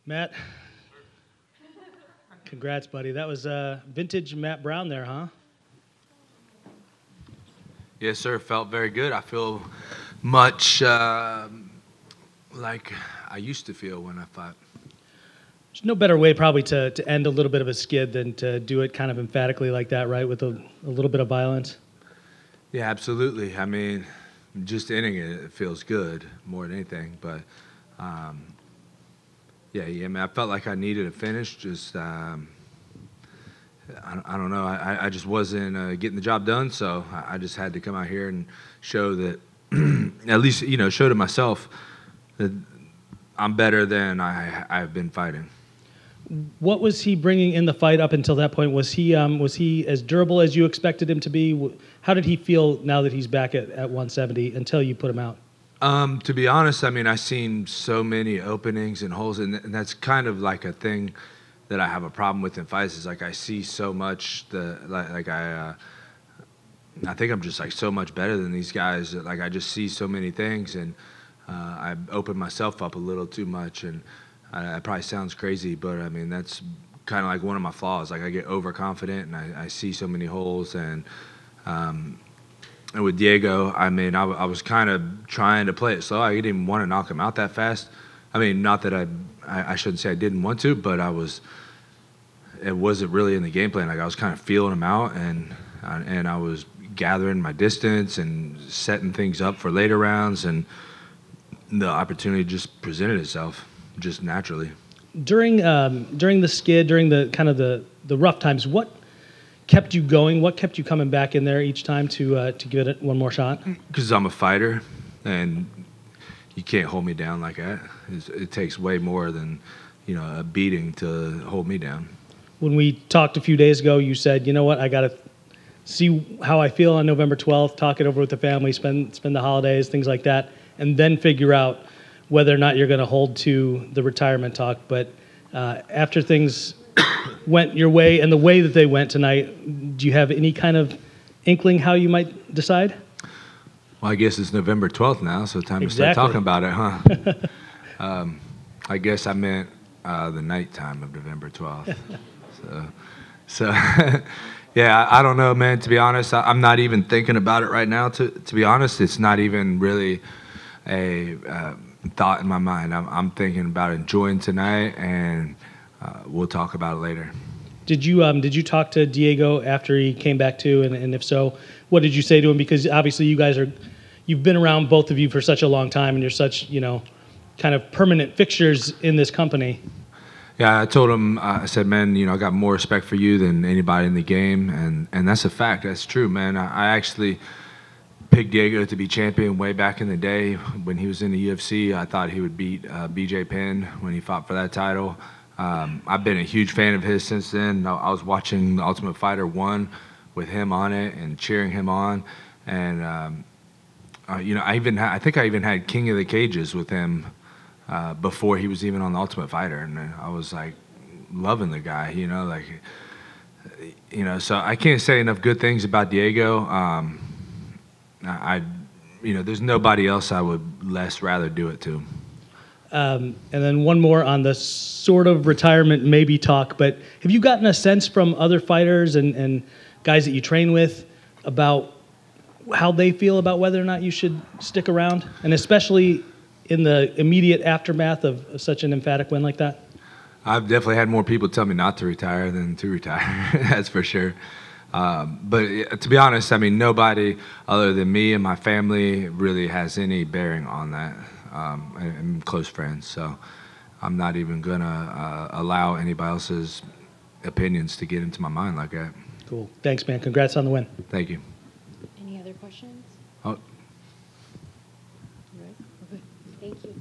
Matt, congrats, buddy. That was vintage Matt Brown there, huh? Yes, sir. Felt very good. I feel much like I used to feel when I fought. There's no better way probably to end a little bit of a skid than to do it kind of emphatically like that, right, with a little bit of violence. Yeah, absolutely. I mean, just ending it feels good more than anything. But, yeah, I mean, I felt like I needed a finish. Just, I don't know. I just wasn't getting the job done, so I just had to come out here and show that, at least, show to myself that I'm better than I've been fighting. What was he bringing in the fight up until that point? Was he as durable as you expected him to be? How did he feel now that he's back at 170 until you put him out? To be honest, I mean, I've seen so many openings and holes, and that's kind of like a thing that I have a problem with in fights. Is like I see so much I think I'm just like so much better than these guys. Like I just see so many things, and I open myself up a little too much, and it probably sounds crazy, but I mean that's kind of like one of my flaws. Like I get overconfident, and I see so many holes, and with Diego, I mean I was kind of trying to play it slow. I didn't want to knock him out that fast. I mean, not that I shouldn't say I didn't want to, but it wasn't really in the game plan. Like I was kind of feeling him out, and I was gathering my distance and setting things up for later rounds, and the opportunity just presented itself just naturally. During the skid, during the kind of the rough times, what kept you going? What kept you coming back in there each time to give it one more shot? Because I'm a fighter, and you can't hold me down like that. It takes way more than a beating to hold me down. When we talked a few days ago, you said, you know what, I got to see how I feel on November 12th, talk it over with the family, spend the holidays, things like that, and then figure out whether or not you're going to hold to the retirement talk. But after things went your way and the way that they went tonight, do you have any kind of inkling how you might decide? Well, I guess it's November 12th now, so time to start talking about it, huh? I guess I meant the nighttime of November 12th. So yeah, I don't know, man. To be honest, I'm not even thinking about it right now. To be honest, it's not even really a thought in my mind. I'm thinking about enjoying tonight, and we'll talk about it later. Did you talk to Diego after he came back too? And if so, what did you say to him? Because obviously you've been around, both of you, for such a long time, and you're such kind of permanent fixtures in this company. Yeah, I told him, I said, man, I got more respect for you than anybody in the game, and that's a fact. That's true, man. I actually picked Diego to be champion way back in the day when he was in the UFC. I thought he would beat BJ Penn when he fought for that title. I've been a huge fan of his since then. I was watching The Ultimate Fighter 1 with him on it and cheering him on, and I think I even had King of the Cages with him before he was even on The Ultimate Fighter, and I was like loving the guy, so I can't say enough good things about Diego. There's nobody else I would less rather do it to. And then one more on the sort of retirement maybe talk, but have you gotten a sense from other fighters and guys that you train with about how they feel about whether or not you should stick around, and especially in the immediate aftermath of such an emphatic win like that? I've definitely had more people tell me not to retire than to retire. That's for sure. But to be honest, I mean, nobody other than me and my family really has any bearing on that. I'm close friends, so I'm not even going to allow anybody else's opinions to get into my mind like that. Cool. Thanks, man. Congrats on the win. Thank you. Any other questions? Oh. Right. Okay. Thank you.